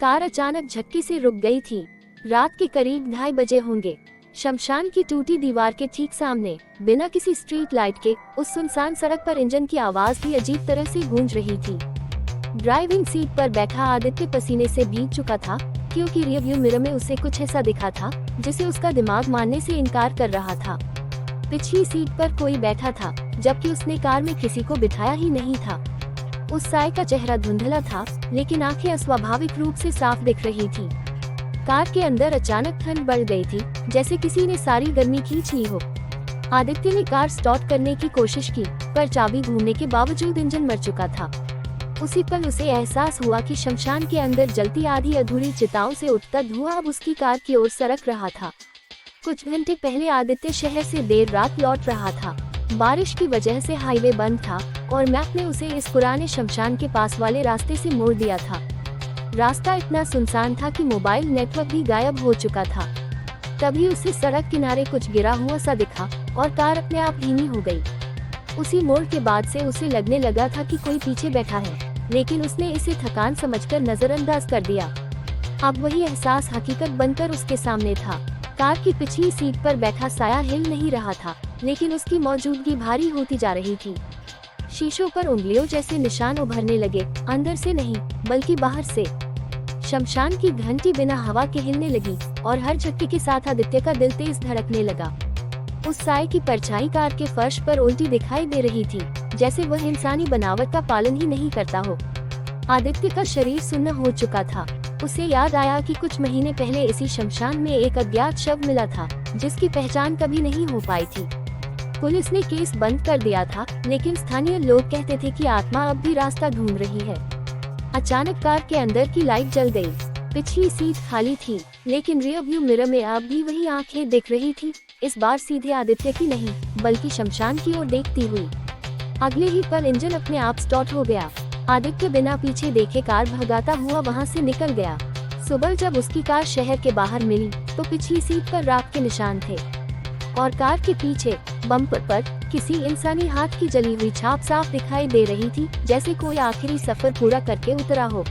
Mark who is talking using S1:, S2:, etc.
S1: Car अचानक झटके से रुक गई थी। रात के करीब 2:30 बजे होंगे। शमशान की टूटी दीवार के ठीक सामने, बिना किसी स्ट्रीट लाइट के, उस सुनसान सड़क पर इंजन की आवाज भी अजीब तरह से गूंज रही थी। ड्राइविंग सीट पर बैठा आदित्य पसीने से भीग चुका था, क्योंकि रियरव्यू मिरर में उसे कुछ ऐसा दिखा था जिसे उसका दिमाग मानने से इनकार कर रहा था। पिछली सीट पर कोई बैठा था, जबकि उसने कार में किसी को बिठाया ही नहीं था। उस साय का चेहरा धुंधला था, लेकिन आंखें अस्वाभाविक रूप से साफ दिख रही थी। कार के अंदर अचानक ठंड बढ़ गई थी, जैसे किसी ने सारी गर्मी खींच ली हो। आदित्य ने कार स्टार्ट करने की कोशिश की, पर चाबी घूमने के बावजूद इंजन मर चुका था। उसी पल उसे एहसास हुआ कि शमशान के अंदर जलती आधी अधूरी चिताओं से उठता धुआं अब उसकी कार की ओर सरक रहा था। कुछ घंटे पहले आदित्य शहर से देर रात लौट रहा था। बारिश की वजह से हाईवे बंद था और मैप ने उसे इस पुराने शमशान के पास वाले रास्ते से मोड़ दिया था। रास्ता इतना सुनसान था कि मोबाइल नेटवर्क भी गायब हो चुका था। तभी उसे सड़क किनारे कुछ गिरा हुआ सा दिखा और कार अपने आप धीमी हो गई। उसी मोड़ के बाद से उसे लगने लगा था कि कोई पीछे बैठा है, लेकिन उसने इसे थकान समझकर नजरअंदाज कर दिया। अब वही एहसास हकीकत बनकर उसके सामने था। कार की पिछली सीट पर बैठा साया हिल नहीं रहा था, लेकिन उसकी मौजूदगी भारी होती जा रही थी। शीशों पर उंगलियों जैसे निशान उभरने लगे, अंदर से नहीं बल्कि बाहर से। शमशान की घंटी बिना हवा के हिलने लगी और हर झटके के साथ आदित्य का दिल तेज धड़कने लगा। उस साय की परछाई कार के फर्श पर उल्टी दिखाई दे रही थी, जैसे वह इंसानी बनावट का पालन ही नहीं करता हो। आदित्य का शरीर सुन्न हो चुका था। उसे याद आया कि कुछ महीने पहले इसी शमशान में एक अज्ञात शव मिला था, जिसकी पहचान कभी नहीं हो पाई थी। पुलिस ने केस बंद कर दिया था, लेकिन स्थानीय लोग कहते थे कि आत्मा अब भी रास्ता ढूंढ रही है। अचानक कार के अंदर की लाइट जल गई। पिछली सीट खाली थी, लेकिन रियर व्यू मिरर में अब भी वही आंखें दिख रही थी, इस बार सीधे आदित्य की नहीं, बल्कि शमशान की ओर देखती हुई। अगले ही पल इंजन अपने आप स्टार्ट हो गया। आदित्य बिना पीछे देखे कार भगाता हुआ वहां से निकल गया। सुबह जब उसकी कार शहर के बाहर मिली, तो पिछली सीट पर राख के निशान थे और कार के पीछे बम्पर पर किसी इंसानी हाथ की जली हुई छाप साफ दिखाई दे रही थी, जैसे कोई आखिरी सफर पूरा करके उतरा हो।